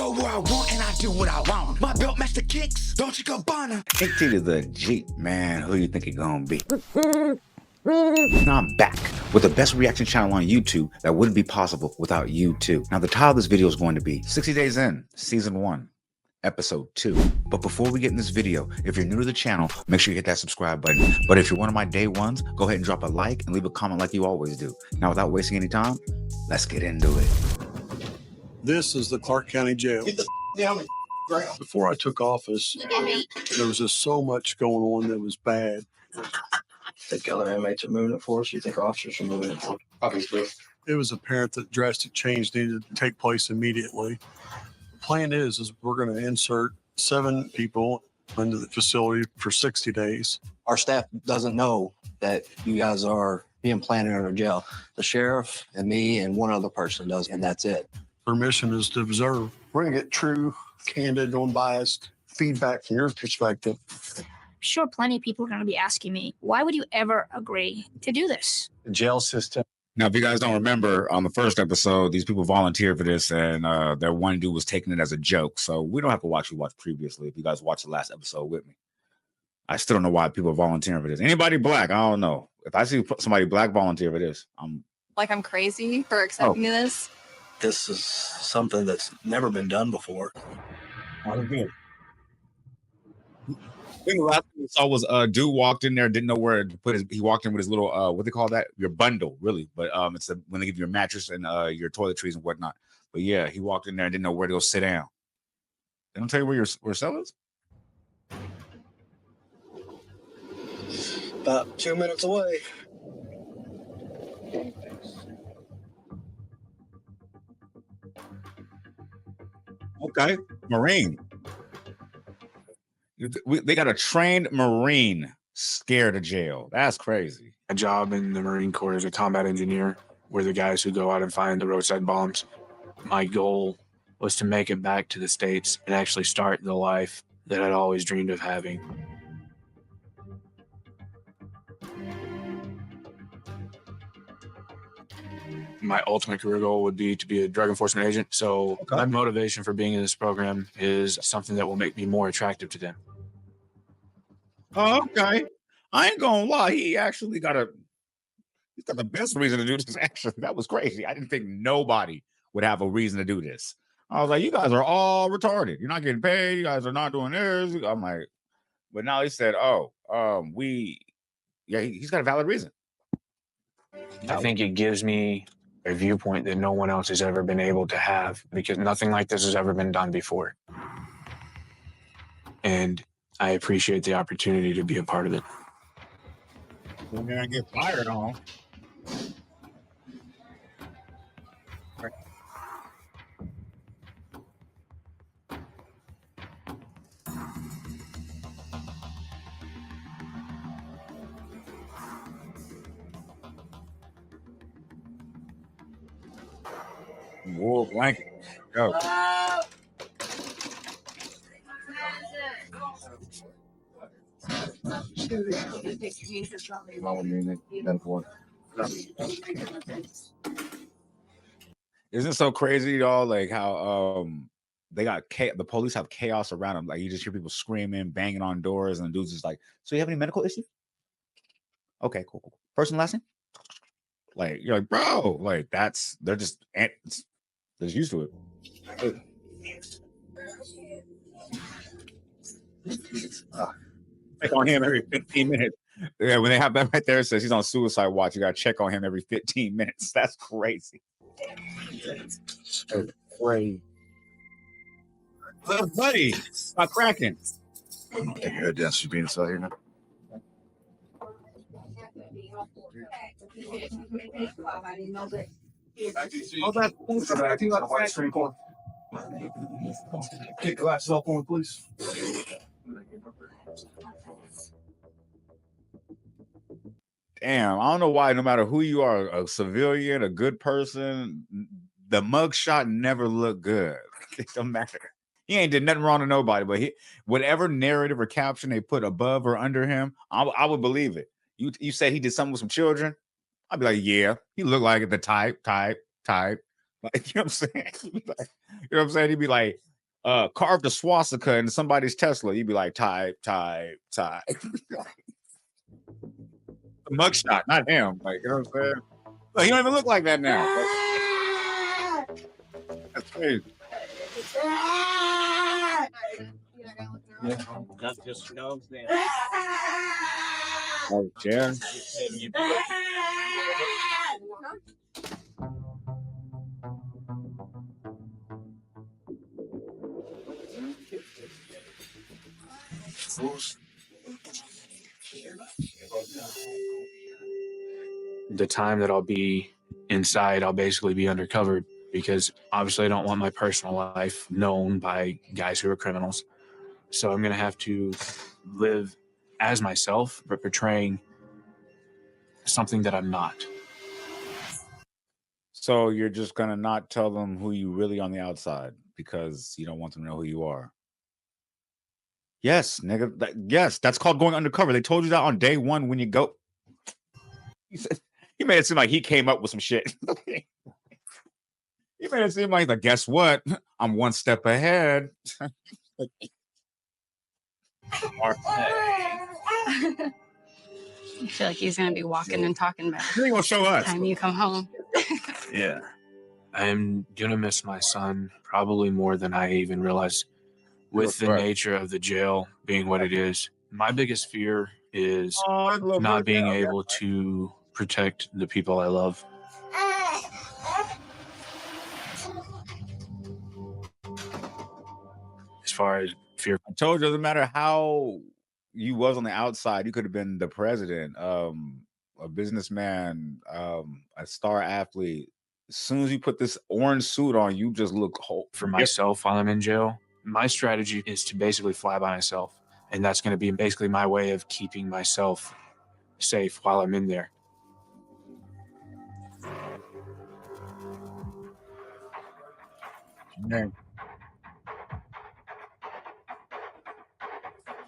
go where I want and I do what I want. My belt match the kicks, don't you go Bonner. Into the Jeep, man. Who you think it gonna be? Now I'm back with the best reaction channel on YouTube that wouldn't be possible without you too. Now the title of this video is going to be 60 Days In, Season 1, Episode 2. But before we get in this video, if you're new to the channel, make sure you hit that subscribe button. But if you're one of my day ones, go ahead and drop a like and leave a comment like you always do. Now without wasting any time, let's get into it. This is the Clark County Jail. Get the down. Before I took office, there was just so much going on that was bad. Think other inmates are moving it for us? You think officers are moving it for us? Obviously. It was apparent that drastic change needed to take place immediately. The plan is we're going to insert 7 people into the facility for 60 days. Our staff doesn't know that you guys are being planted under jail. The sheriff and me and one other person does, and that's it. Our mission is to observe. We're going to get true, candid, unbiased feedback from your perspective. Sure, plenty of people are going to be asking me, why would you ever agree to do this? The jail system. Now, if you guys don't remember, on the first episode, these people volunteered for this, and their one dude was taking it as a joke. So we don't have to watch previously if you guys watched the last episode with me. I still don't know why people are volunteering for this. Anybody black? I don't know. If I see somebody black volunteer for this, I'm crazy for accepting this. This is something that's never been done before. I think the last thing we saw was dude walked in there, didn't know where to put his. He walked in with his little what they call that, your bundle, really. But it's when they give you your mattress and your toiletries and whatnot. But yeah, he walked in there and didn't know where to go sit down. They don't tell you where your cell is. About 2 minutes away. Okay, Marine. They got a trained Marine scared of jail. That's crazy. My job in the Marine Corps is a combat engineer. We're the guys who go out and find the roadside bombs. My goal was to make it back to the States and actually start the life that I'd always dreamed of having. My ultimate career goal would be to be a drug enforcement agent. So my motivation for being in this program is something that will make me more attractive to them. Oh, okay. I ain't gonna lie. He's got the best reason to do this. Actually, that was crazy. I didn't think nobody would have a reason to do this. I was like, you guys are all retarded. You're not getting paid. You guys are not doing this. I'm like, but now he said, he's got a valid reason. I think it gives me a viewpoint that no one else has ever been able to have, because nothing like this has ever been done before. And I appreciate the opportunity to be a part of it. We're gonna get fired on. Wool blanket. Go. Isn't it so crazy, y'all? Like how they got the police have chaos around them. Like you just hear people screaming, banging on doors, and the dude's just like, "So you have any medical issues?" Okay, cool. First and last name? Like you're like, bro, like they're just used to it. Check on him every 15 minutes. Yeah, when they have that right there, it says he's on suicide watch. You gotta check on him every 15 minutes. That's crazy. That's crazy. Little buddy, stop cracking. Take your head down. She's being inside here now. Oh, that's Get glasses off on, please. damn. I don't know why. No matter who you are, a civilian, a good person, the mugshot never looked good. It don't matter. He ain't did nothing wrong to nobody, but whatever narrative or caption they put above or under him, I would believe it. You said he did something with some children, I'd be like, yeah, he looked like the type. Like, you know what I'm saying? You know what I'm saying? He'd be like, carved a swastika into somebody's Tesla, you'd be like, type. Mugshot, not him. Like, you know what I'm saying? Like, he don't even look like that now. That's crazy. That's just nose there. Oh, yeah. The time that I'll be inside, I'll basically be undercover because obviously I don't want my personal life known by guys who are criminals. So I'm going to have to live as myself, but portraying something that I'm not. So you're just gonna not tell them who you really on the outside because you don't want them to know who you are. Yes, nigga. Yes, that's called going undercover. They told you that on day one when you go. He made it seem like he came up with some shit. He made it seem like, guess what? I'm one step ahead. I feel like he's gonna be walking and talking back. He gonna show us. Time you come home. Yeah. I'm going to miss my son probably more than I even realized with the nature of the jail being what it is. My biggest fear is not being able to protect the people I love. As far as fear. I told you, it doesn't matter how you was on the outside, you could have been the president, a businessman, a star athlete. As soon as you put this orange suit on, you just look whole. For myself while I'm in jail, my strategy is to basically fly by myself. And that's going to be basically my way of keeping myself safe while I'm in there.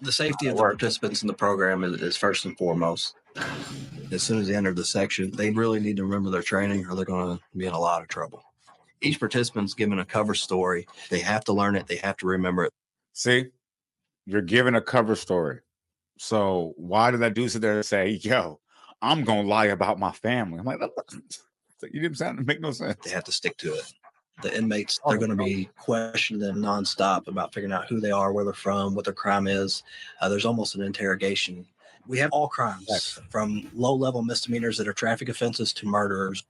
The safety of the participants in the program is first and foremost. As soon as they enter the section, they really need to remember their training or they're going to be in a lot of trouble. Each participant's given a cover story. They have to learn it. They have to remember it. See, you're given a cover story. So why did that dude sit there and say, yo, I'm going to lie about my family? I'm like, you didn't sound to make no sense. They have to stick to it. The inmates, they're going to be questioning them nonstop about figuring out who they are, where they're from, what their crime is. There's almost an interrogation. We have all crimes, from low-level misdemeanors that are traffic offenses to murderers.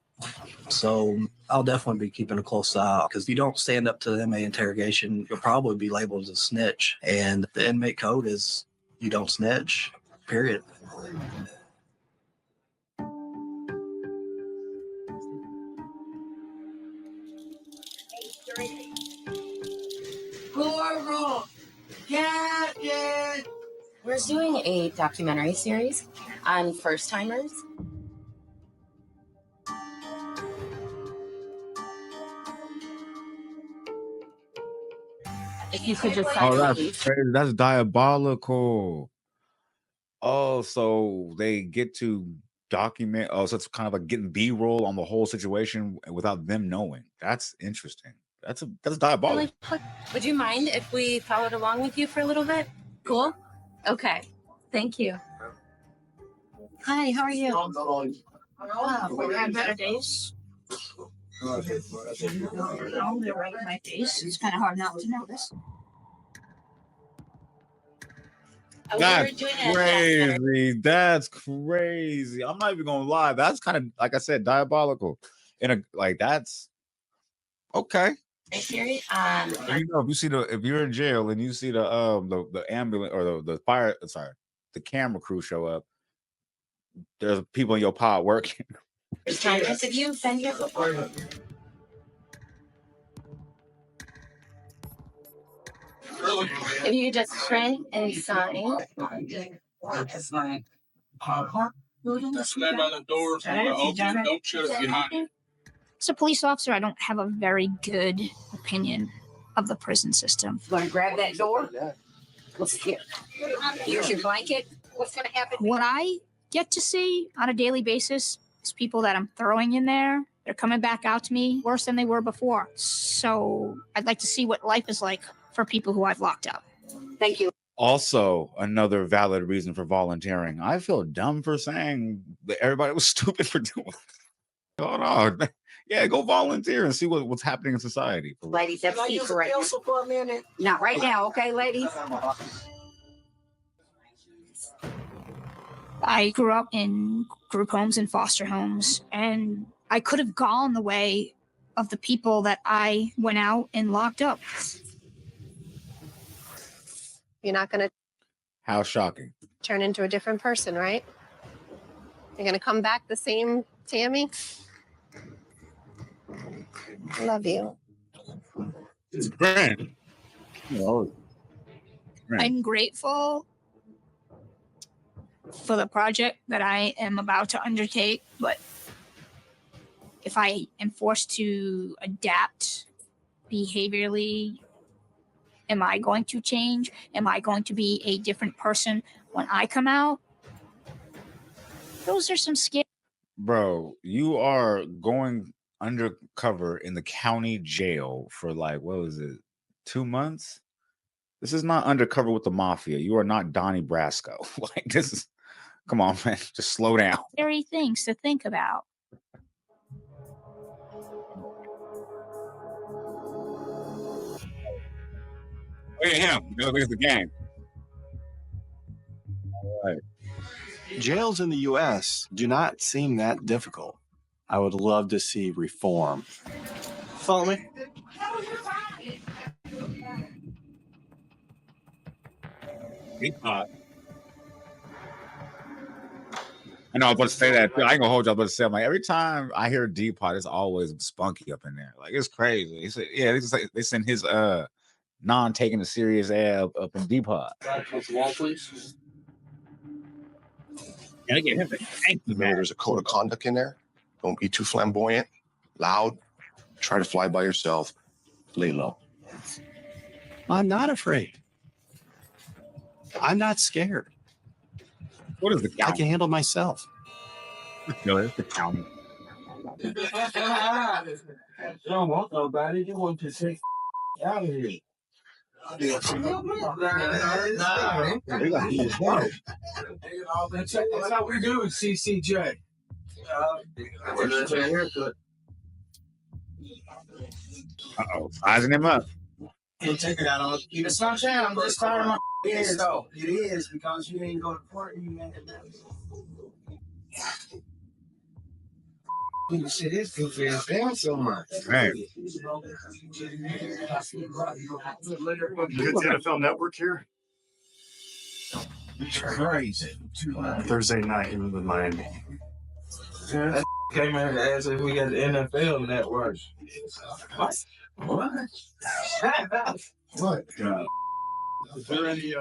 So I'll definitely be keeping a close eye out because if you don't stand up to the inmate interrogation, you'll probably be labeled as a snitch. And the inmate code is you don't snitch, period. We're doing a documentary series on first timers. If you could just that's diabolical. Oh, so they get to document. Oh, so it's kind of like getting B-roll on the whole situation without them knowing. That's interesting. That's diabolical. Would you mind if we followed along with you for a little bit? Cool. Okay. Thank you. Hi, how are you? We had better days. They're right in my face. It's kind of hard not to notice. That's crazy. That's crazy. I'm not even gonna lie. That's kind of, like I said, diabolical. That's okay. If you're in jail and you see the ambulance or the fire, the camera crew show up, there's people in your pod working. Have you been here before? If you could just print and sign. Stand by the doors and open it. Don't shut it behind you. As a police officer, I don't have a very good opinion of the prison system. You want to grab that door? What's here? Here's your blanket. What's going to happen? What I get to see on a daily basis is people that I'm throwing in there. They're coming back out to me worse than they were before. So I'd like to see what life is like for people who I've locked up. Thank you. Also, another valid reason for volunteering. I feel dumb for saying that everybody was stupid for doing it. Hold on. Yeah, go volunteer and see what's happening in society. Ladies, have a seat for right now. For a minute. Not right now, okay, ladies? I grew up in group homes and foster homes, and I could have gone the way of the people that I went out and locked up. You're not going to How shocking. turn into a different person, right? You're going to come back the same Tammy? I love you. It's grand. I'm grateful for the project that I am about to undertake, but if I am forced to adapt behaviorally, am I going to change? Am I going to be a different person when I come out? Those are some scary. Bro, you are going undercover in the county jail for like, what was it, 2 months? This is not undercover with the mafia. You are not Donnie Brasco. Like, this is, come on, man, just slow down. Scary things to think about. Look at him. Look at the game. All right. Jails in the U.S. do not seem that difficult. I would love to see reform. Follow me? I know I was about to say that. I ain't gonna hold you. I was about to say, I'm like, every time I hear Depot, it's always spunky up in there. Like, it's crazy. He said, yeah, they send his non-taking a serious ab up in Depot. Please. Can I get him? Thank you, man. There's a code of conduct in there. Don't be too flamboyant, loud. Try to fly by yourself. Lay low. I'm not afraid. I'm not scared. What is the I county? can handle myself. No, it's the county. You don't want nobody. You want to take out of here. That's how we do it, CCJ. Uh-oh, sizing him up. Can't take it out on. It's not saying I'm just tired of my head, though. It is because you ain't go to court and you ain't had that. Shit is goofy as damn so much. Man. You get the NFL Network here? Crazy. Thursday night in Miami. That came in and asked if we got the NFL Network. What? What? What? Is there any either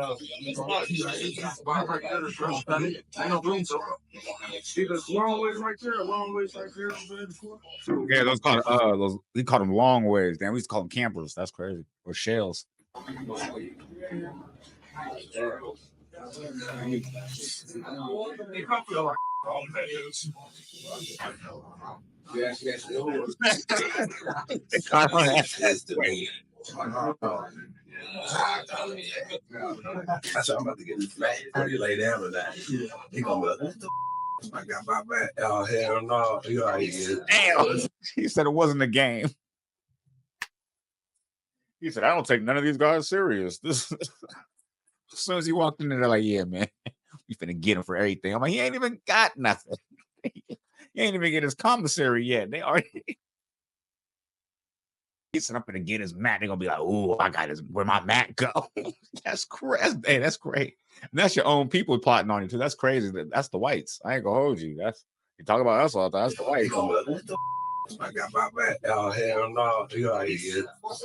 long ways right there or long ways right there? Yeah, those called those we called them long ways. Damn, we used to call them campers. That's crazy. Or shells. That's how I'm about to get this flat before you lay down with that. He gonna be like, what the I got my back. Oh, hell no. You already get it. Damn. He said it wasn't a game. He said, I don't take none of these guys serious. This as soon as he walked in there, they're like, yeah, man, we finna get him for everything. I'm like, he ain't even got nothing. He ain't even get his commissary yet. They already. He said, I'm gonna get his mat. They're gonna be like, oh, I got his where my mat go. That's crazy. Hey, that's great. And that's your own people plotting on you too. That's crazy. That's the whites. I ain't gonna hold you. That's you talk about us all the time. That's the whites. I got my back. Oh, hell no. You already get it. That's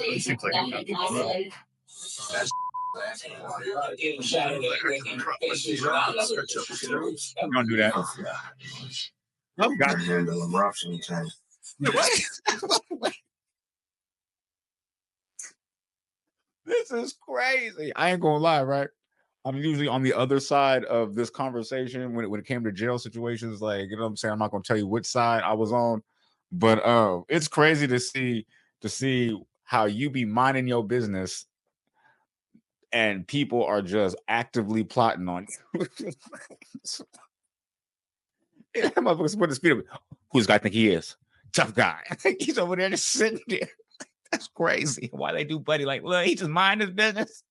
I'm gonna do that. Oh, God. handle them rough sometimes. This is crazy. I ain't gonna lie, right? I'm usually on the other side of this conversation when it came to jail situations. Like, you know what I'm saying? I'm not gonna tell you which side I was on, but it's crazy to see how you be minding your business and people are just actively plotting on you. That motherfucker's putting his feet up. Who's the guy think he is? Tough guy. He's over there just sitting there. That's crazy. Why they do Buddy like, look, he just mind his business.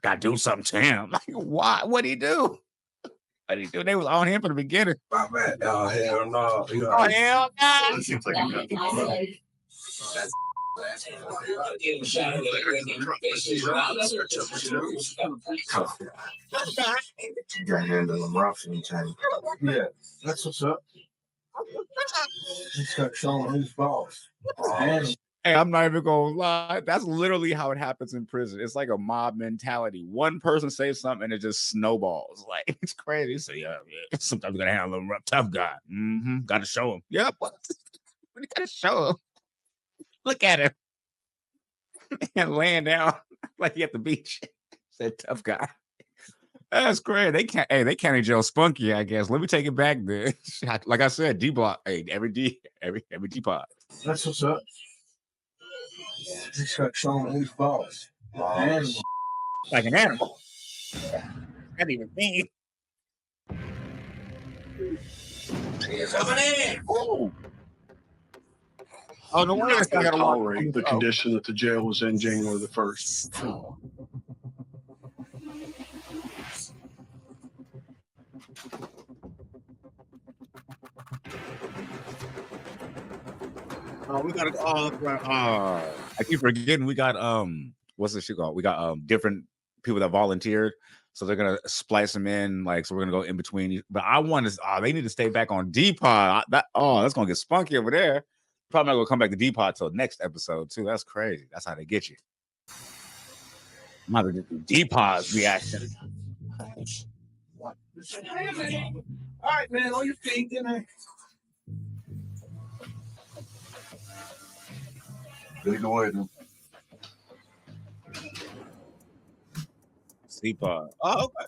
Gotta do something to him. Like, why? What'd he do? What'd he do? They was on him from the beginning. My bad. Oh, hell no. Oh, hell no. It seems like you got You got handle them rough sometimes. Yeah, that's what's up. Just start showing who's boss. Hey, I'm not even gonna lie. That's literally how it happens in prison. It's like a mob mentality. One person says something and it just snowballs. Like, it's crazy. So yeah. Sometimes you gotta handle him rough, tough guy. Gotta show him. Yep. What you gotta show him? Look at him. And laying down like he at the beach. Said tough guy. That's great. They can't. Hey, they county jail spunky. I guess. Let me take it back there. Like I said, D block. Hey, every D pod. That's what's up. Just start showing who's boss. Like an animal. Not even me. Coming in. Ooh. Oh, no wonder Not I going to got a tolerate the condition that the jail was in January the 1st. We got I keep forgetting we got what's this shit called? We got different people that volunteered, so they're gonna splice them in, like, so we're gonna go in between. But I want to they need to stay back on Depot. That's gonna get spunky over there. Probably not gonna come back to Depot till next episode too. That's crazy. That's how they get you. I'm not gonna do Depot's reaction. All right, man, on your feet, then. Take away them. Depot. Oh, okay.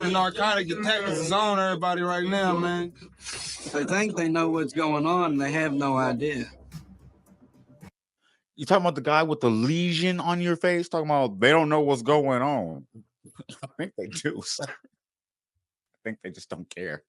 The narcotic detectives is on everybody right now, man. They think they know what's going on, and they have no idea. You talking about the guy with the lesion on your face? Talking about they don't know what's going on. I think they do, sir. I think they just don't care.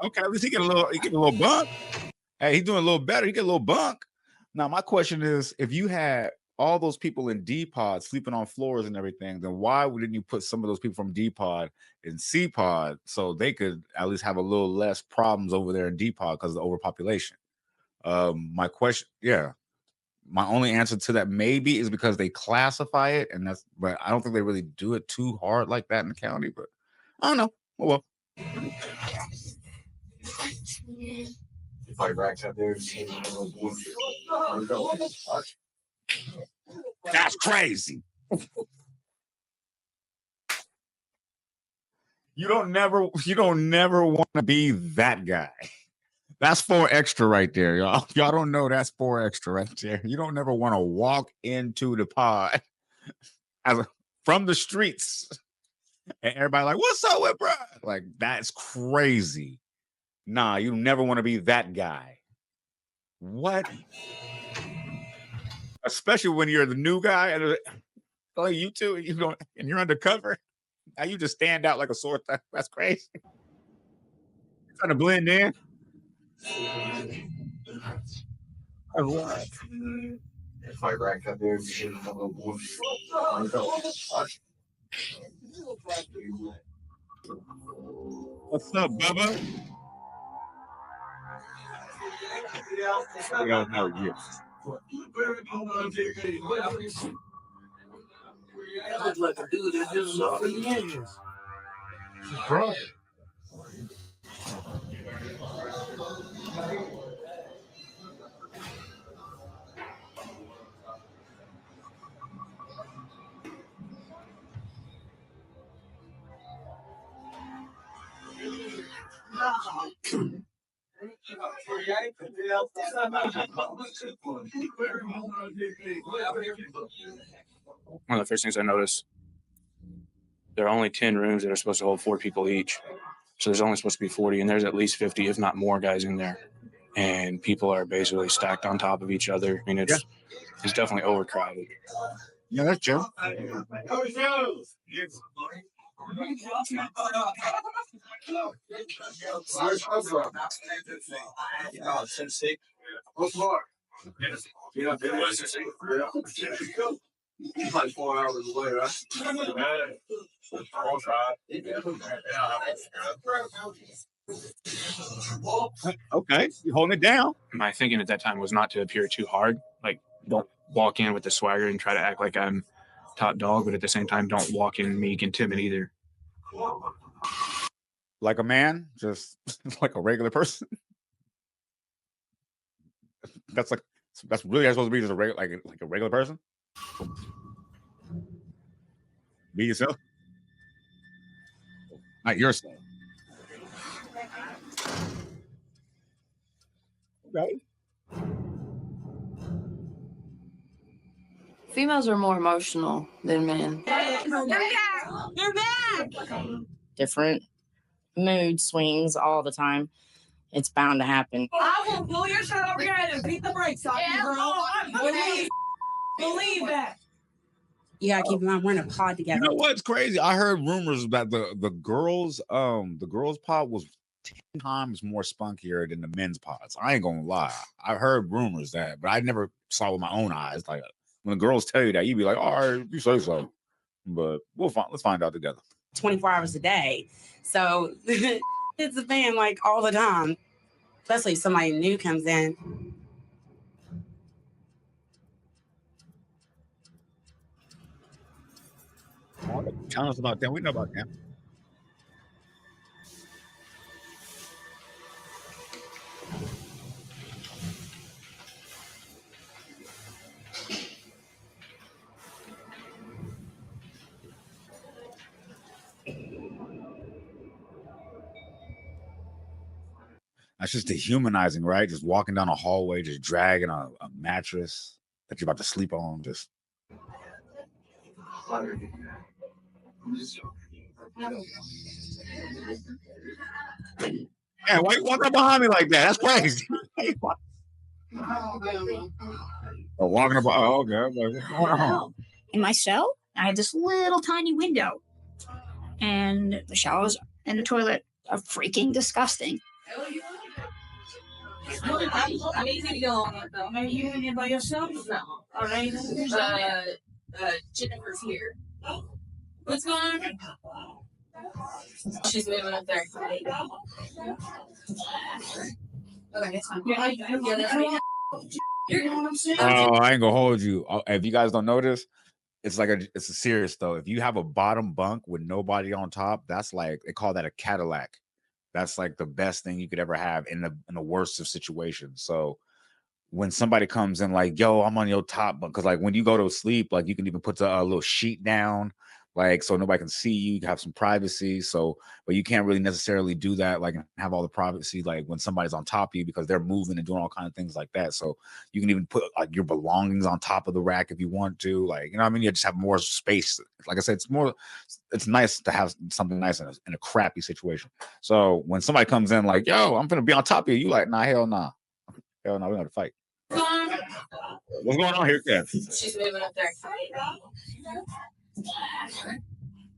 Okay, at least he get a little bunk. Hey, he's doing a little better. He get a little bunk. Now, my question is, if you had all those people in D pod sleeping on floors and everything, then why wouldn't you put some of those people from D pod in C pod so they could at least have a little less problems over there in D pod because of the overpopulation? My question, my only answer to that maybe is because they classify it, but I don't think they really do it too hard like that in the county. But I don't know. Oh well. If I racked out there, That's crazy. You don't never want to be that guy. That's 4 extra right there, y'all. Y'all don't know that's 4 extra right there. You don't never want to walk into the pod from the streets and everybody like, what's up with bro? Like, that's crazy. Nah, you never want to be that guy. What? Especially when you're the new guy and like you two, and you're undercover. Now you just stand out like a sore thumb. That's crazy. You're trying to blend in. if I racked out there, What's up, Bubba? We don't know you. Like a dude that just saw the engines. Brother. One of the first things I noticed, there are only 10 rooms that are supposed to hold 4 people each. So there's only supposed to be 40, and there's at least 50, if not more, guys in there. And people are basically stacked on top of each other. I mean, it's definitely overcrowded. Yeah, that's true. Like 4 hours away, right? Okay, you holding it down. My thinking at that time was not to appear too hard. Like, don't walk in with the swagger and try to act like I'm top dog, but at the same time, don't walk in meek and timid either. Like a man, just like a regular person. That's really supposed to be just a regular, like a regular person. Be yourself, not yourself. Okay. Females are more emotional than men. You're back. Different mood swings all the time. It's bound to happen. I will pull your shirt over your head and beat the brakes off you, girl. Believe that. You gotta keep in mind we're in a pod together. You know what's crazy? I heard rumors that the girls pod was 10 times more spunkier than the men's pods. I ain't gonna lie. I heard rumors that, but I never saw with my own eyes. Like when the girls tell you that, you be like, all right, you say so. But let's find out together. 24 hours a day. So it's a fan like all the time. Especially if somebody new comes in. Tell us about that. We know about that. That's just dehumanizing, right? Just walking down a hallway, just dragging a mattress that you're about to sleep on. Just yeah, why you walk up behind me like that? That's crazy. Walking up. Oh, okay. In my cell, I had this little tiny window, and the showers and the toilet are freaking disgusting. I'm easy to go on though. Are you in by yourself? No. All right. Jennifer's here. What's going on? She's moving up there. Okay, that's fine. Yeah, that's right. You're going upstairs. Oh, I ain't gonna hold you. If you guys don't notice, it's a serious though. If you have a bottom bunk with nobody on top, that's like they call that a Cadillac. That's like the best thing you could ever have in the worst of situations. So when somebody comes in like, yo, I'm on your top bunk, because like when you go to sleep, like you can even put a little sheet down, like so nobody can see you. You can have some privacy. So, but you can't really necessarily do that, like have all the privacy, like when somebody's on top of you because they're moving and doing all kinds of things like that. So you can even put like your belongings on top of the rack if you want to, like, you know what I mean? You just have more space. Like I said, it's nice to have something nice in a crappy situation. So when somebody comes in like, yo, I'm gonna be on top of you, you like, nah, hell nah. Hell no, we're gonna fight. What's going on here, Kev? She's moving up there.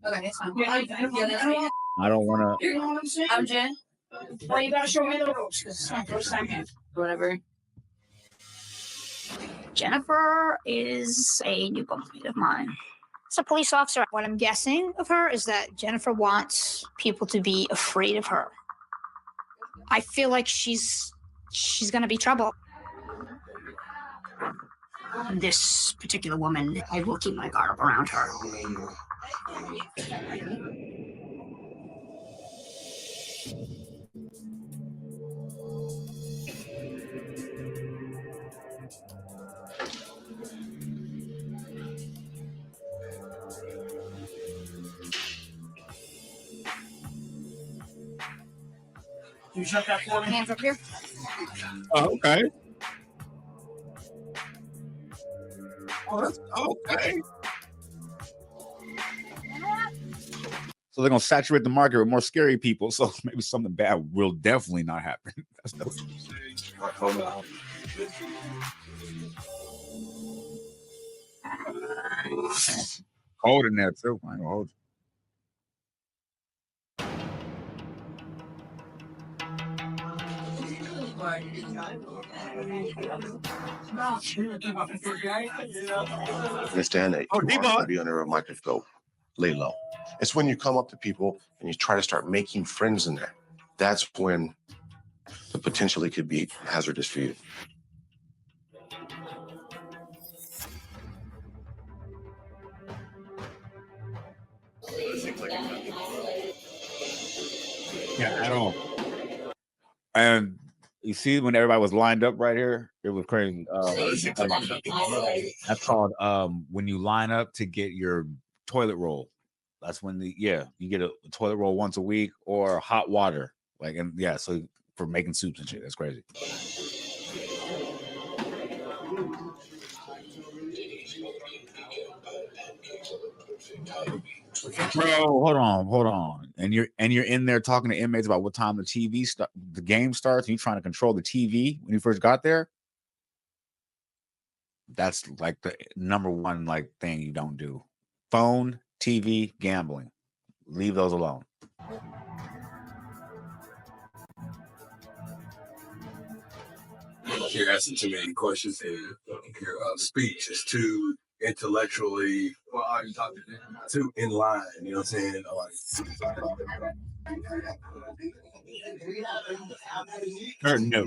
Okay, that's fine. Yeah, that's right. I don't want to. I'm Jen. Well, you gotta show me the ropes because it's my first time here. Whatever. Jennifer is a new bunkmate of mine. As a police officer, what I'm guessing of her is that Jennifer wants people to be afraid of her. I feel like she's gonna be trouble. This particular woman, I will keep my guard up around her. You shut that for me? Hands up here. Oh, okay. Oh, that's okay. So they're gonna saturate the market with more scary people. So maybe something bad will definitely not happen. Cold in there too. I ain't gonna hold you. In this day and age, you are to be under a microscope. Lay low. It's when you come up to people and you try to start making friends in there. That's when the potentially could be hazardous for you. Yeah, at all. And you see, when everybody was lined up right here, it was crazy. That's called when you line up to get your toilet roll. That's when you get a toilet roll once a week or hot water. Like, and yeah, so for making soups and shit. That's crazy. Bro, hold on. And you're in there talking to inmates about what time the game starts, and you're trying to control the TV when you first got there. That's like the number one thing you don't do. Phone, TV, gambling. Leave those alone. You're asking too many questions and your speech is too intellectually too in line, you know what I'm saying? Or no.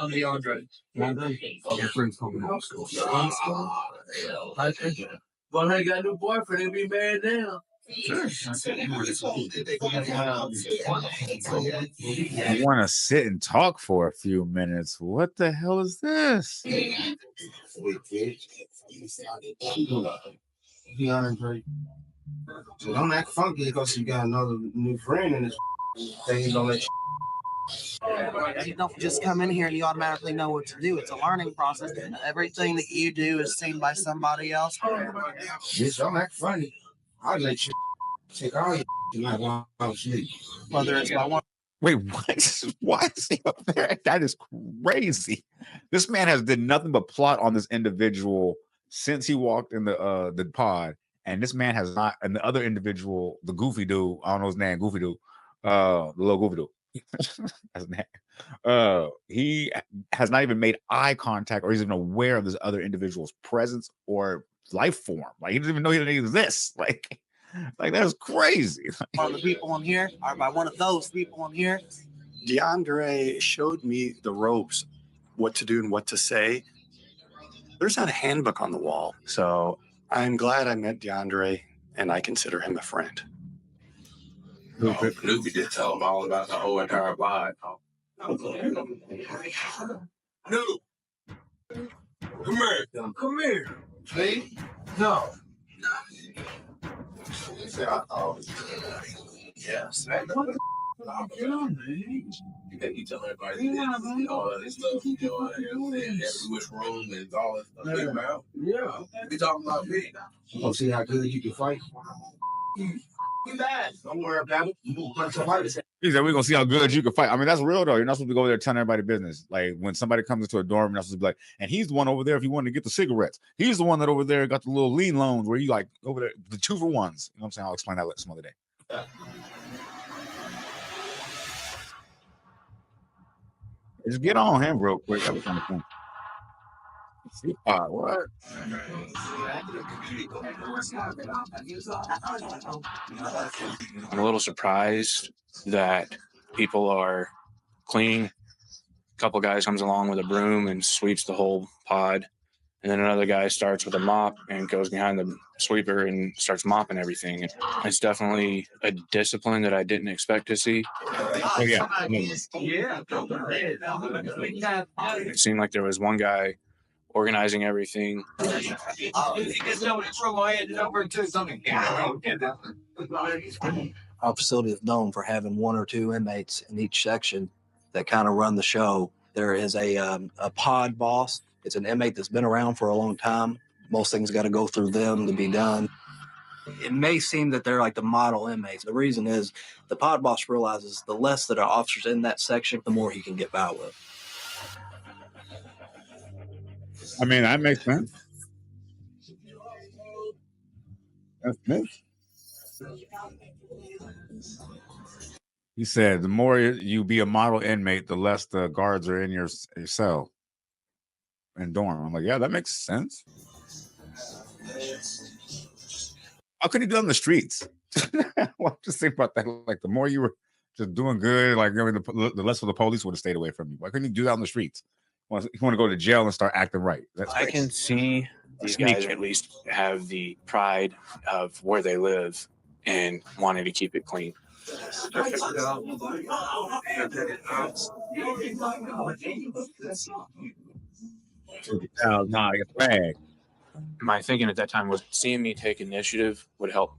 On the Andre. Your friends from high school. Well, I got a new boyfriend. He'll be married now. You want to sit and talk for a few minutes? What the hell is this? So don't act funky because you got another new friend and this thing he's gonna let you. You don't just come in here and you automatically know what to do. It's a learning process. Everything that you do is seen by somebody else. Just don't act funny. I'll let you take all your tonight while I'm asleep. Whether it's my one. Wait, what? Why is he up there? That is crazy. This man has did nothing but plot on this individual since he walked in the pod, and this man has not. And the other individual, the goofy dude, I don't know his name, goofy dude, the little goofy dude. That's his name. He has not even made eye contact, or he's even aware of this other individual's presence or life form. Like he doesn't even know he didn't exist. Like that's crazy. One of the people in here, or by one of those people in here. DeAndre showed me the ropes, what to do and what to say. There's not a handbook on the wall. So I'm glad I met DeAndre, and I consider him a friend. Nuki did tell him all about the whole entire vibe. No. Come here. See? No. Yes. You tell everybody all this stuff, every which room and all that stuff. Big mouth. Yeah. We talking about me. Oh, see how good you can fight? Don't worry about it. He said, we're gonna see how good you can fight. I mean, that's real though. You're not supposed to go over there telling everybody business. Like when somebody comes into a dorm, you're not supposed to be like, and he's the one over there if you want to get the cigarettes. He's the one that over there got the little lean loans where you like over there, the 2 for 1s. You know what I'm saying? I'll explain that some other day. Just get on him real quick. That was kind of fun. What? I'm a little surprised that people are cleaning. A couple guys comes along with a broom and sweeps the whole pod. And then another guy starts with a mop and goes behind the sweeper and starts mopping everything. It's definitely a discipline that I didn't expect to see. Oh, yeah. It seemed like there was one guy organizing everything. Our facility is known for having 1 or 2 inmates in each section that kind of run the show. There is a pod boss. It's an inmate that's been around for a long time. Most things got to go through them to be done. It may seem that they're like the model inmates. The reason is the pod boss realizes the less that are officers in that section, the more he can get by with. I mean, that makes sense. That's nice. He said, the more you be a model inmate, the less the guards are in your cell and dorm. I'm like, yeah, that makes sense. How could he do it on the streets? Well, just think about that. Like, the more you were just doing good, like, you know, the less of the police would have stayed away from you. Why couldn't you do that on the streets? You want to go to jail and start acting right? I can see these guys at least have the pride of where they live and wanting to keep it clean. My thinking at that time was seeing me take initiative would help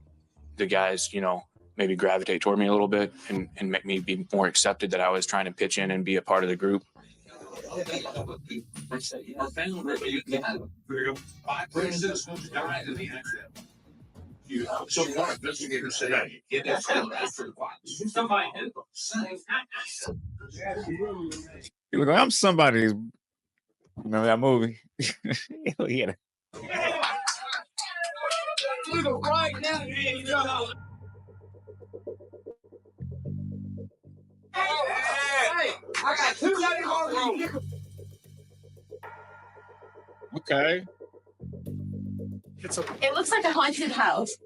the guys, you know, maybe gravitate toward me a little bit and make me be more accepted that I was trying to pitch in and be a part of the group. You look like I'm somebody's. Remember that movie? Yeah. I got 2 already. Okay. It looks like a haunted house.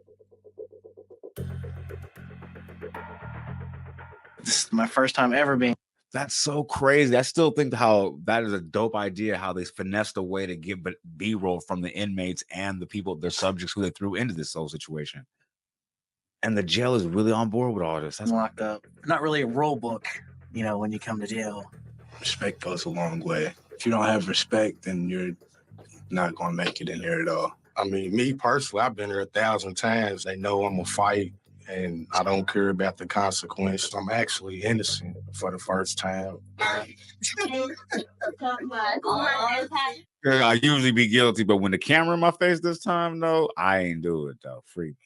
This is my first time ever being. That's so crazy. I still think how that is a dope idea, how they finessed a way to give B-roll from the inmates and the people, their subjects who they threw into this whole situation. And the jail is really on board with all this. That's locked up. Not really a rule book, you know, when you come to jail. Respect goes a long way. If you don't have respect, then you're not going to make it in here at all. I mean, me personally, I've been here 1,000 times. They know I'm a fight, and I don't care about the consequence. I'm actually innocent for the first time. I usually be guilty, but when the camera in my face this time, though, I ain't do it, though. Free me.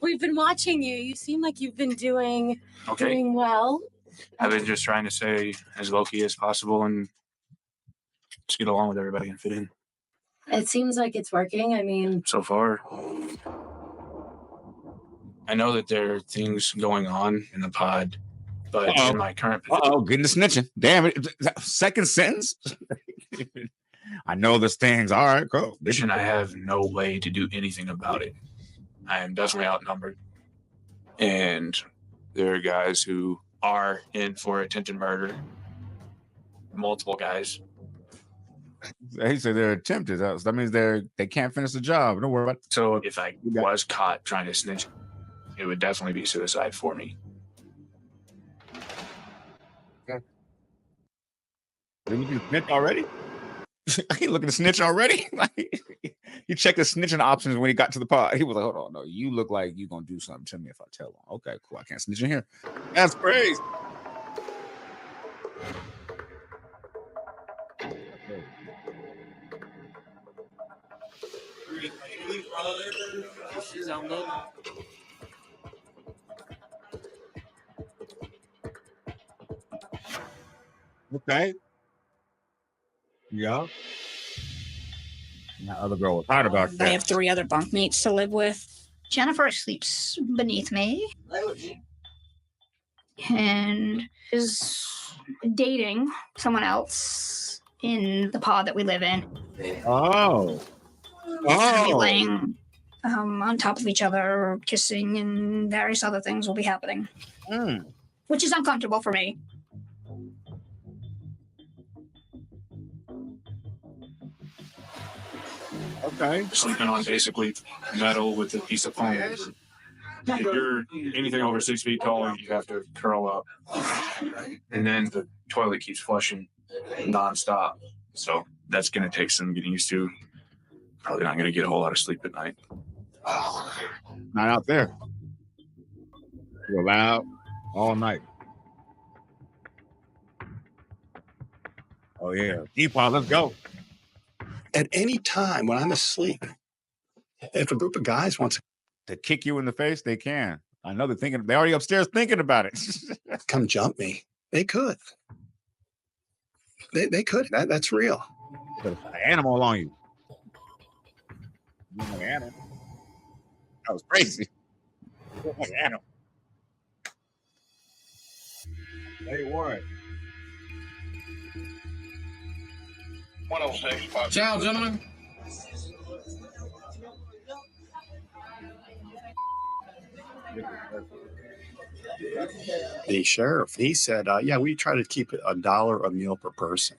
We've been watching you. You seem like you've been doing well. I've been just trying to stay as low-key as possible and just get along with everybody and fit in. It seems like it's working. I mean, so far, I know that there are things going on in the pod, but in my current position, getting the snitching. Damn it. Second sentence? I know there's things. All right, go. I have no way to do anything about it. I am definitely outnumbered. And there are guys who are in for attempted murder. Multiple guys. He said they're attempted. That means they can't finish the job. Don't worry about it. So if I was caught trying to snitch, it would definitely be suicide for me. Didn't you snitch already? He looking to snitch already? He checked the snitching options when he got to the pod. He was like, hold on, no, you look like you gonna do something to me if I tell him. Okay, cool. I can't snitch in here. That's crazy. Okay. Yeah. That other girl was hot about that. I have 3 other bunkmates to live with. Jennifer sleeps beneath me and is dating someone else in the pod that we live in. Oh. Laying on top of each other, kissing, and various other things will be happening, which is uncomfortable for me. Okay. Sleeping on basically metal with a piece of foam. If you're anything over 6 feet tall, you have to curl up. And then the toilet keeps flushing nonstop. So that's going to take some getting used to. Probably not going to get a whole lot of sleep at night. Not out there. You're loud all night. Oh, yeah. Depo, let's go. At any time when I'm asleep, if a group of guys wants to kick you in the face, they can. I know they're thinking, they're already upstairs thinking about it. come jump me, they could. They could. That's real. Put an animal on you. Like an animal. That was crazy. Like an animal. Hey, what? 106. Ciao, gentlemen. The sheriff, he said, yeah, we try to keep it $1 a meal per person.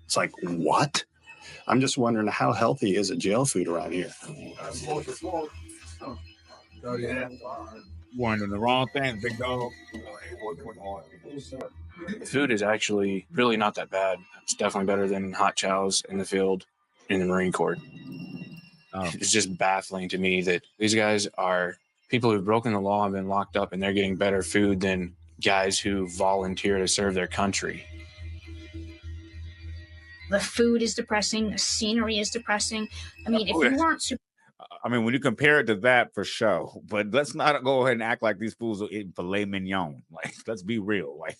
It's like, what? I'm just wondering, how healthy is it jail food around here? One doing the wrong thing, big dog. Food is actually really not that bad. It's definitely better than hot chows in the field in the Marine Corps. It's just baffling to me that these guys are people who've broken the law and been locked up, and they're getting better food than guys who volunteer to serve their country. The food is depressing. The scenery is depressing. I mean, if you weren't super. I mean, when you compare it to that, for sure. But let's not go ahead and act like these fools are eating filet mignon. Like, let's be real. Like,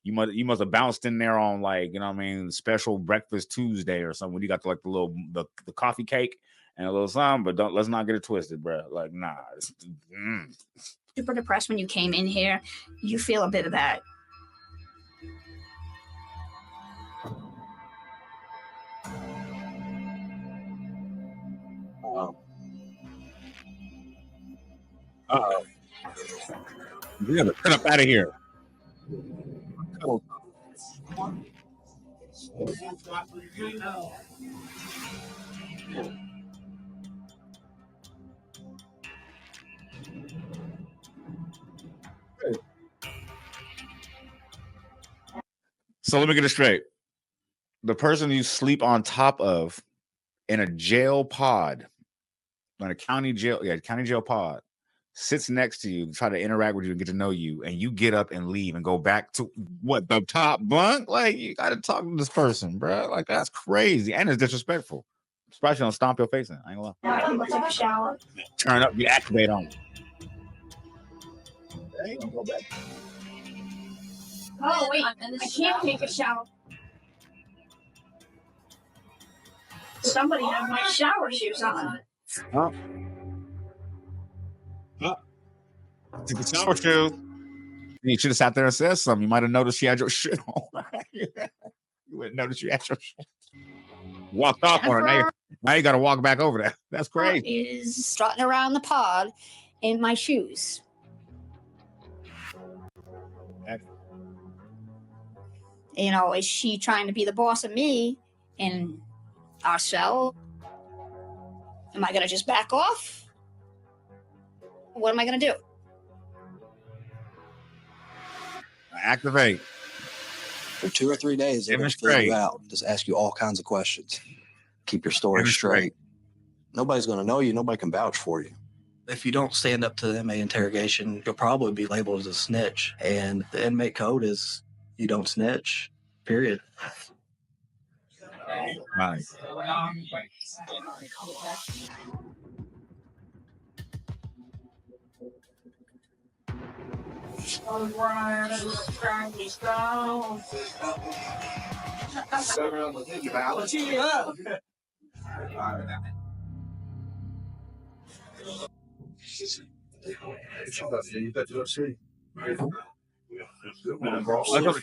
you must have bounced in there on, like, you know what I mean, special breakfast Tuesday or something. When you got the, like the coffee cake and a little something. But let's not get it twisted, bro. Like, nah. Super depressed when you came in here. You feel a bit of that. Uh-oh. We gotta cut up out of here. So let me get it straight. The person you sleep on top of in a jail pod, in a county jail pod, sits next to you, try to interact with you and get to know you, and you get up and leave and go back to what, the top bunk? Like, you got to talk to this person, bro. Like, that's crazy, and it's disrespectful. I'm surprised you don't stomp your face in. I ain't gonna lie. I'm gonna take a shower. Turn up, you activate on. Hey, go back. Oh wait, I can't take a shower. Somebody had my shower shoes on. Huh? Took the shower shoes. You should have sat there and said something. You might have noticed she had your shit on. You wouldn't notice you had your shit. Walked off on her. Now you got to walk back over there. That's crazy. Is strutting around the pod in my shoes. You know, is she trying to be the boss of me in our cell? Am I gonna just back off? What am I gonna do? Activate. For 2 or 3 days, they're going to fill you out. Just ask you all kinds of questions. Keep your story straight. Nobody's going to know you. Nobody can vouch for you. If you don't stand up to the inmate interrogation, you'll probably be labeled as a snitch. And the inmate code is you don't snitch, period. Nice.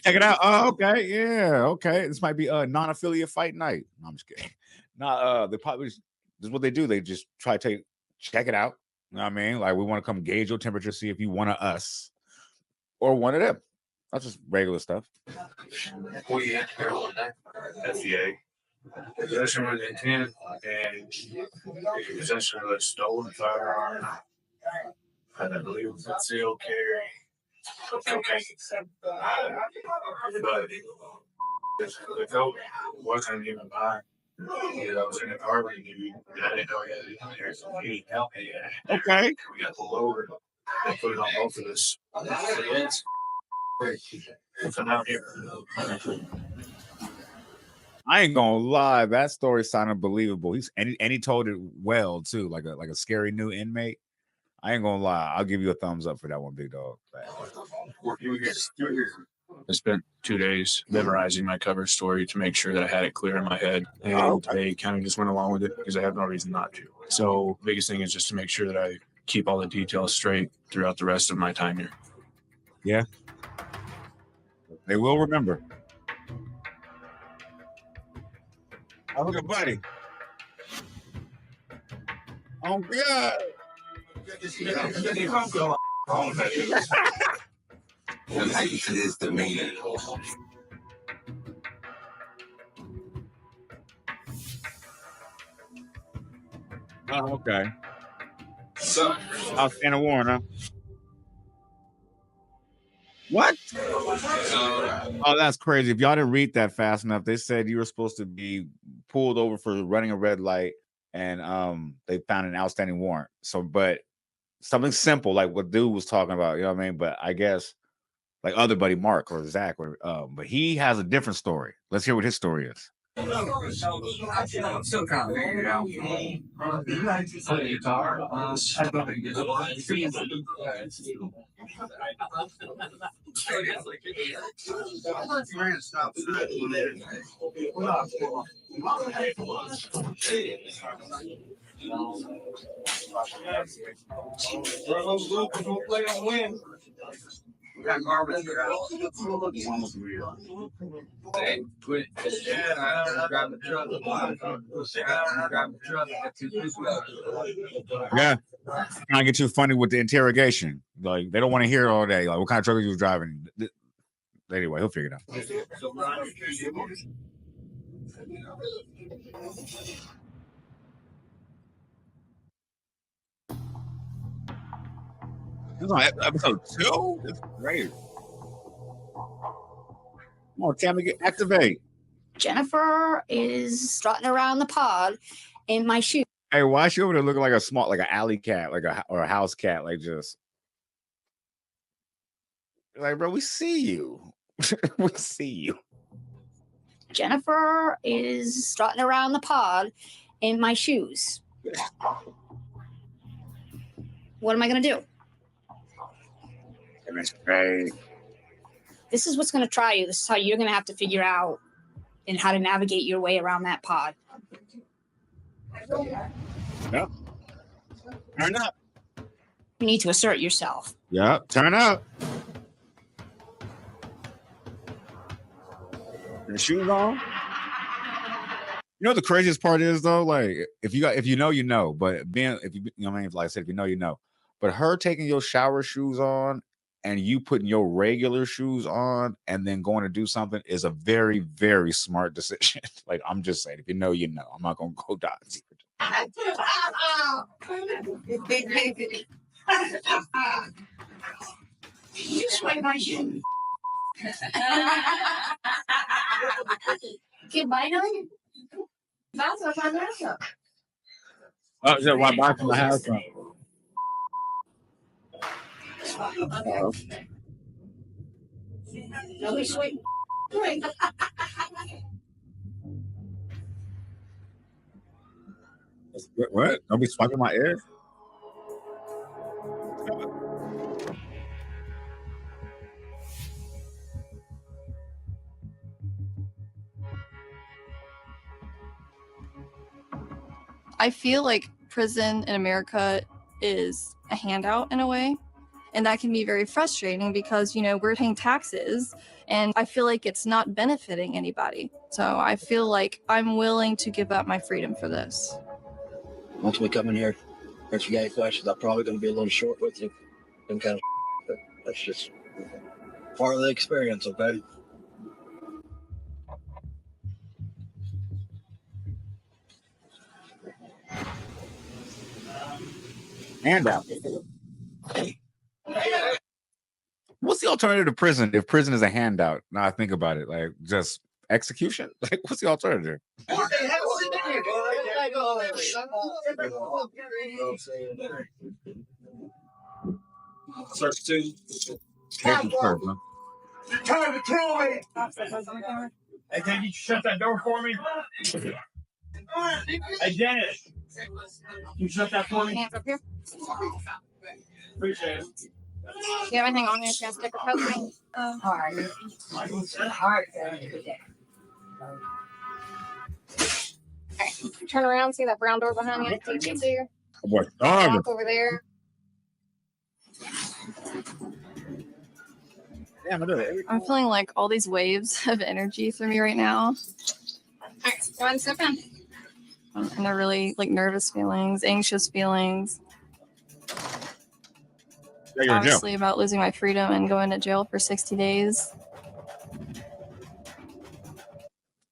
Check it out. Oh, okay, yeah, okay. This might be a non-affiliate fight night. No, I'm just kidding. They probably this is what they do. They just try to check it out. You know what I mean? Like, we want to come gauge your temperature, see if you one of us or one of them. That's just regular stuff. FDA. Possession with intent and possession of a stolen firearm I believe it's concealed carry. Okay. But the coat wasn't even mine. You know, I was in the car with you. I didn't know he had it in there, so he helped me. Okay. We got pulled over and put it on both of us. It's out here. I ain't gonna lie, that story sounded believable. He told it well too, like a scary new inmate. I ain't gonna lie, I'll give you a thumbs up for that one, big dog. I spent 2 days memorizing my cover story to make sure that I had it clear in my head, and I kind of just went along with it because I have no reason not to. So, biggest thing is just to make sure that I keep all the details straight throughout the rest of my time here. Yeah, they will remember. Oh, look at Buddy. Oh God. Is the meaning. Oh, okay. So, outstanding warrant, huh? What? Oh, that's crazy. If y'all didn't read that fast enough, they said you were supposed to be pulled over for running a red light, and they found an outstanding warrant. So, but something simple like what dude was talking about, you know what I mean? But I guess like other buddy Mark or Zach, or but he has a different story. Let's hear what his story is. I'm still trying to figure it out. Got garbage. Hey, quit. Yeah, I drive the truck. Yeah, trying to get you funny with the interrogation. Like they don't want to hear it all day. Like what kind of truck are you driving? Anyway, he'll figure it out. This is on episode 2. It's great. Come on, Tammy, activate. Jennifer is strutting around the pod in my shoe. Hey, why is she over there looking like like an alley cat, or a house cat, like just like, bro, we see you. We see you. Jennifer is strutting around the pod in my shoes. What am I going to do? This is what's going to try you. This is how you're going to have to figure out and how to navigate your way around that pod. Yep. Turn up. You need to assert yourself. Yep. Turn up. Your shoes on. You know what the craziest part is though? Like if you know, you know. But being if you know what I mean, like I said, if you know, you know. But her taking your shower shoes on and you putting your regular shoes on and then going to do something is a very, very smart decision. Like I'm just saying, if you know, you know. I'm not gonna go dodge. You swipe my shoe. Get mine on? That's what I'm asking. Oh, is that why back from the house? No, we sweep. What? Don't be swiping my ear. I feel like prison in America is a handout in a way. And that can be very frustrating because, you know, we're paying taxes and I feel like it's not benefiting anybody. So I feel like I'm willing to give up my freedom for this. Once we come in here, if you got any questions, I'm probably going to be a little short with you. And kind of, but that's just part of the experience, okay? Handout. What's the alternative to prison if prison is a handout? Now I think about it, like just execution. Like, what's the alternative? Search 2. Time to kill me. Hey, can you shut that door for me? Hey, Dennis. You shut that for me? Hands up here. Appreciate it. You have anything on you? Can I stick a coat? All right. All right. Okay. Turn around. See that brown door behind you? See you there? What? Walk over there. I'm feeling like all these waves of energy through me right now. All right. Go ahead and step in. And they're really like nervous feelings, anxious feelings. Yeah, you're in jail. Obviously about losing my freedom and going to jail for 60 days.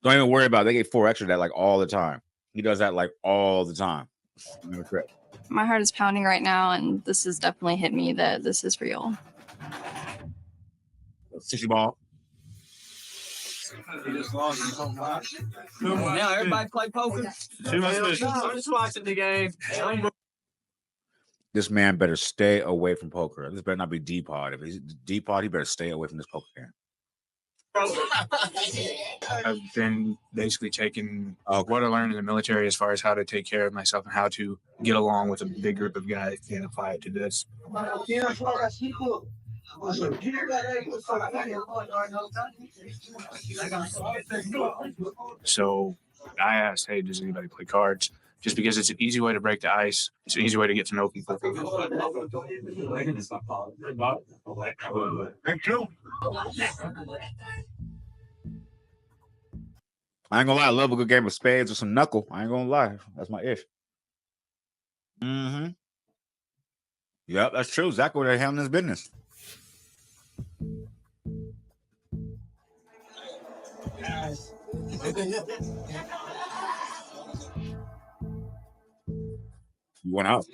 Don't even worry about it. They get 4 extra that like all the time. He does that like all the time. No trip. My heart is pounding right now, and this has definitely hit me that this is real. 60 ball. Now everybody play poker. I'm just watching the game. This man better stay away from poker. This better not be Depo. If he's Depo, he better stay away from this poker game. I've been basically taking what I learned in the military as far as how to take care of myself and how to get along with a big group of guys and apply it to this. So I asked, hey, does anybody play cards? Just because it's an easy way to break the ice. It's an easy way to get to know people. I ain't gonna lie, I love a good game of spades or some knuckle. I ain't gonna lie. That's my ish. Mm-hmm. Yep, that's true. Zach over there handling his business. You went out.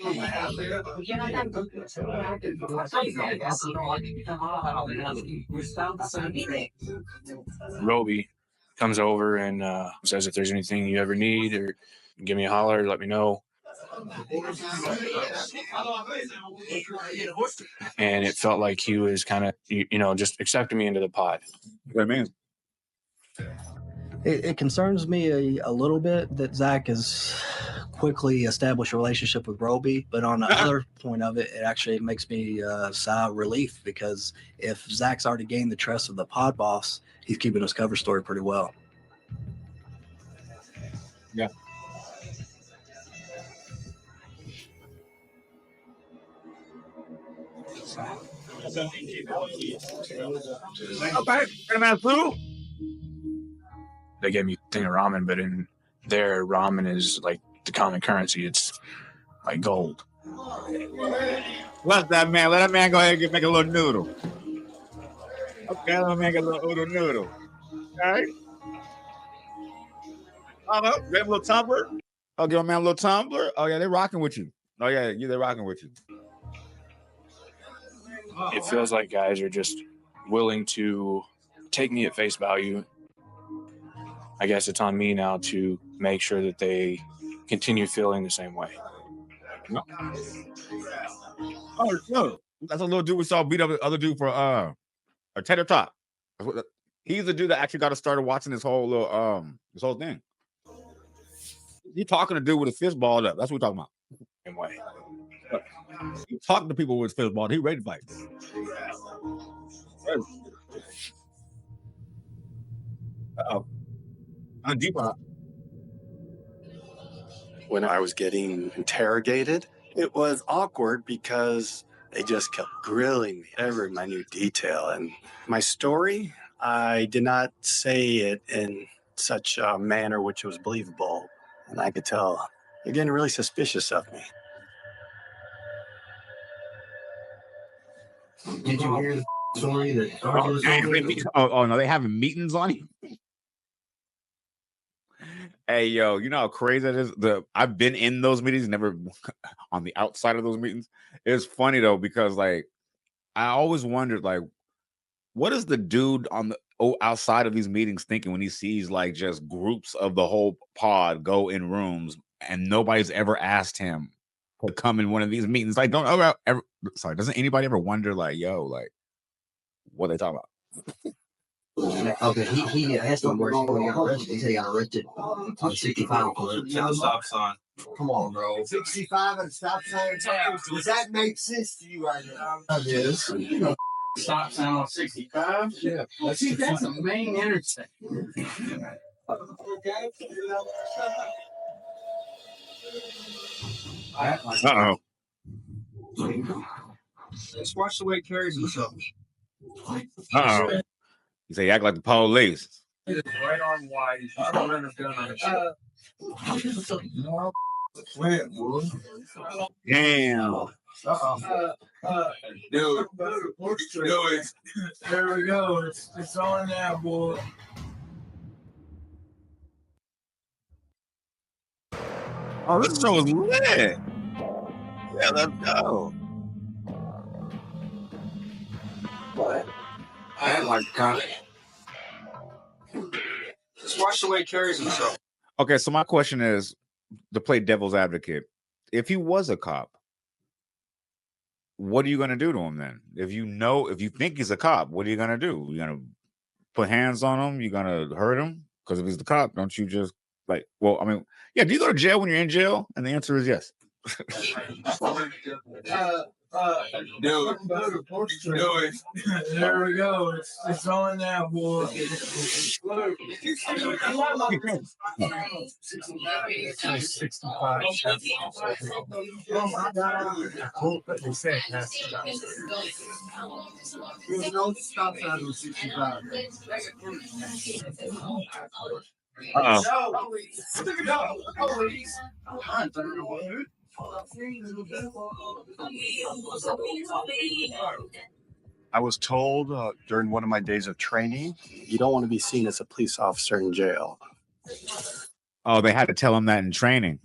Roby comes over and says if there's anything you ever need or give me a holler, let me know. And it felt like he was kind of, just accepting me into the pod. What I mean? It concerns me a little bit that Zach has quickly established a relationship with Roby, but on the other point of it, it actually makes me sigh of relief because if Zach's already gained the trust of the pod boss, he's keeping his cover story pretty well. Yeah. They gave me a thing of ramen, but in there, ramen is like the common currency. It's like gold. Let that man. Let that man go ahead and make a little noodle. Okay, let me make a little noodle. All right. Oh, grab a little tumbler. Oh, give a man a little tumbler. Oh yeah, they're rocking with you. Oh yeah, they're rocking with you. It feels like guys are just willing to take me at face value. I guess it's on me now to make sure that they continue feeling the same way. No. Oh no, that's a little dude we saw beat up the other dude for a tater tot. He's the dude that actually got us started watching this whole little this whole thing. He talking to dude with his fist balled up. That's what we're talking about. Same way. He talking to people with his fist balled. He ready to fight. On Depo. When I was getting interrogated, it was awkward because they just kept grilling me every minute detail. And my story, I did not say it in such a manner which was believable. And I could tell they're getting really suspicious of me. Did you hear the story that Oh no, they having meetings on you. Hey, yo, you know how crazy that is? I've been in those meetings, never on the outside of those meetings. It's funny though, because like I always wondered, like, what is the dude on the outside of these meetings thinking when he sees like just groups of the whole pod go in rooms and nobody's ever asked him to come in one of these meetings? Like, doesn't anybody ever wonder, like, yo, like, what they talking about? Okay, he has no words when he got arrested. He said he got arrested on 65 Stop sign. Come on, bro. 65 and stop sign. Does that make sense to you right now? Yes. Stop sign on 65? Yeah. That's a main intersection. Okay. Uh-oh. Just watch the way he carries himself. Uh-oh. You say you act like the police. Right arm wide. I don't understand. Damn. Dude, there we go. It's on now, boy. Oh, this show is lit. Yeah, let's go. What? I like Connie. Just watch the way he carries himself. Okay, so my question is, to play devil's advocate, if he was a cop, what are you gonna do to him then? If you think he's a cop, what are you gonna do? You gonna put hands on him? You gonna hurt him? Because if he's the cop, don't you just like? Well, I mean, yeah. Do you go to jail when you're in jail? And the answer is yes. Dude, there we go. It's on now, boy. There's no stop sign on 65. I was told during one of my days of training, you don't want to be seen as a police officer in jail. Oh, they had to tell him that in training.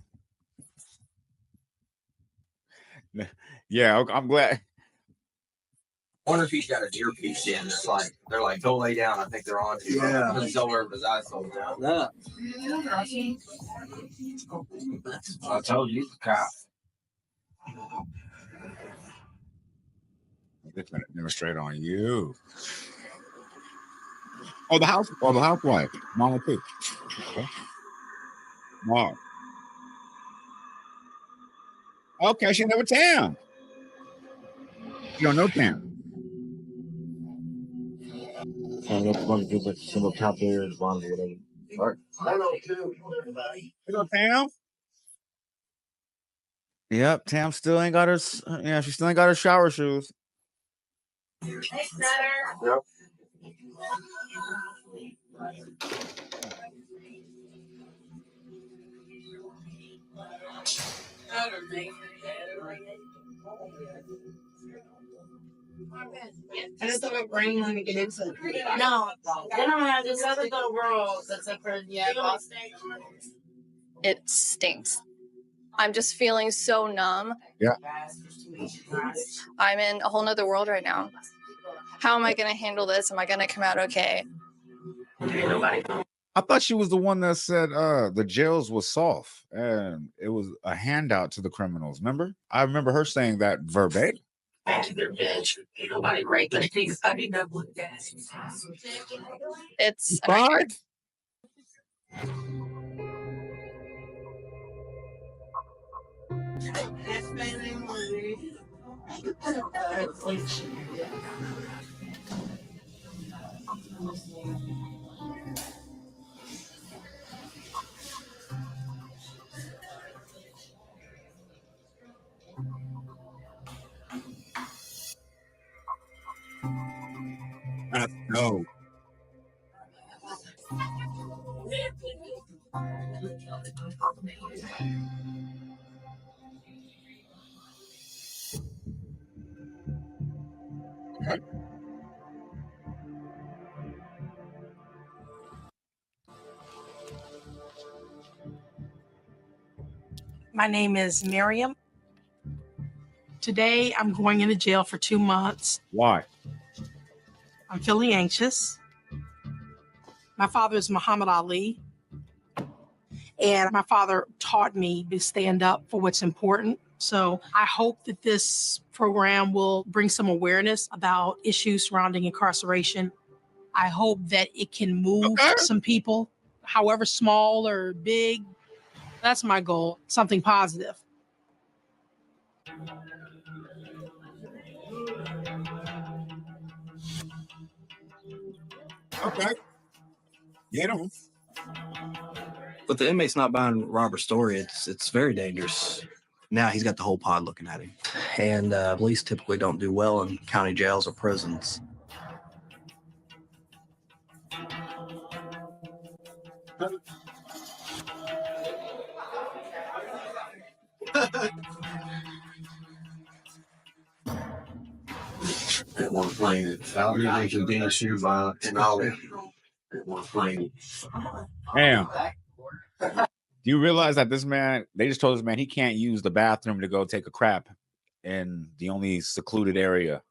Yeah, I'm glad. I wonder if he's got a earpiece in. It's like they're like, don't lay down. I think they're on to you. Yeah. He's over with his eyes closed down. Yeah. I told you, he's a cop. They're trying to demonstrate on you. Oh, the housewife, Mama too. Okay. Wow. Okay, she never Tam. You don't know Tam. And that's one good single top there is one with a part. You know Tam? Yep, Tam still ain't got her. Yeah, she still ain't got her shower shoes. Yep. I just have a brain when we get into it. No, they don't have this other little girl that's up for Boston. It stinks. I'm just feeling so numb. Yeah. I'm in a whole nother world right now. How am I going to handle this? Am I going to come out okay? I thought she was the one that said the jails was soft and it was a handout to the criminals. Remember? I remember her saying that verbatim. Nobody great, but It's fine. No. My name is Miriam. Today, I'm going into jail for 2 months. Why? I'm feeling anxious. My father is Muhammad Ali. And my father taught me to stand up for what's important. So I hope that this program will bring some awareness about issues surrounding incarceration. I hope that it can move some people, however small or big. That's my goal, something positive. Okay. Get him. But the inmate's not buying Robert's story. It's very dangerous. Now he's got the whole pod looking at him. And police typically don't do well in county jails or prisons. At one plane, out here they can dance you by an hour. At one plane. Damn. Do you realize that this man, they just told this man he can't use the bathroom to go take a crap in the only secluded area?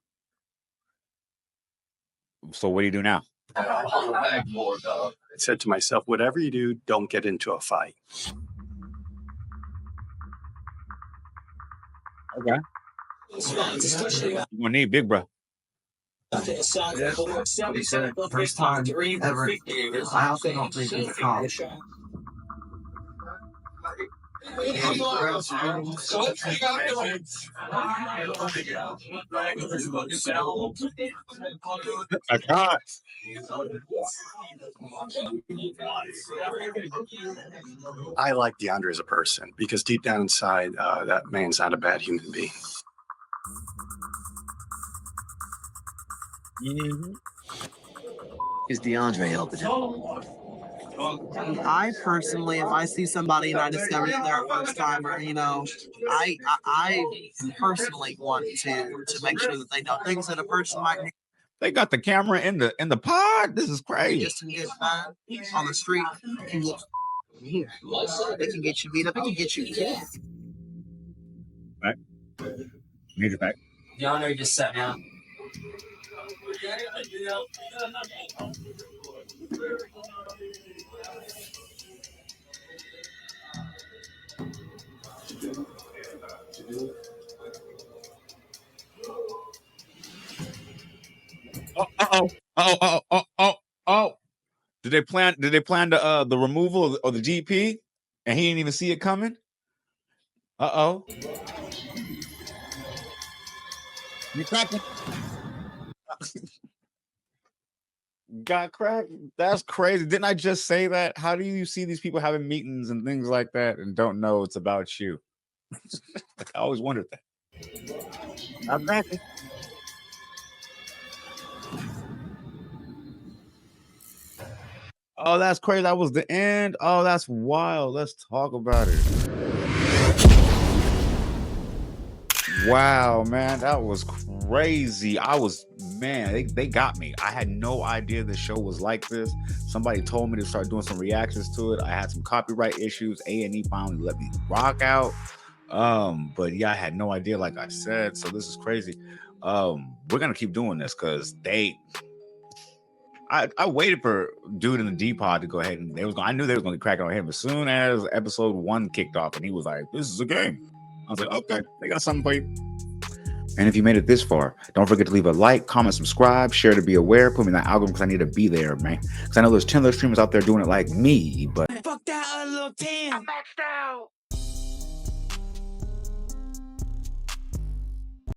So what do you do now? I said to myself, whatever you do, don't get into a fight. Okay. You're gonna need big bro. First time ever. I also don't think it's college. I can't. I like DeAndre as a person because deep down inside, that man's not a bad human being. Is DeAndre helping him? I personally, if I see somebody and I discover that they're a first timer, I personally want to make sure that they know things that a person might need. They got the camera in the pod. This is crazy. Just can get fined on the street. It can get here. It can get you beat up. It can get you killed. Right. Need it back. DeAndre just sat down. Oh. Did they plan the removal of the GP and he didn't even see it coming? You cracking? Got cracked. That's crazy. Didn't I just say that? How do you see these people having meetings and things like that and don't know it's about you? I always wondered that. I'm cracking. Oh, that's crazy. That was the end. Oh, that's wild. Let's talk about it. Wow, man, that was crazy. They got me. I had no idea the show was like this. Somebody told me to start doing some reactions to it. I had some copyright issues. A&E finally let me rock out. But yeah, I had no idea, like I said. So this is crazy. We're gonna keep doing this because I waited for dude in the Depot to go ahead and I knew they were going to crack on him as soon as episode 1 kicked off and he was like, "This is a game." I was like, "Okay, they got something for you." And if you made it this far, don't forget to leave a like, comment, subscribe, share to be aware, put me in the algorithm because I need to be there, man. Because I know there's 10 other streamers out there doing it like me, but Fuck that little 10. I'm maxed out.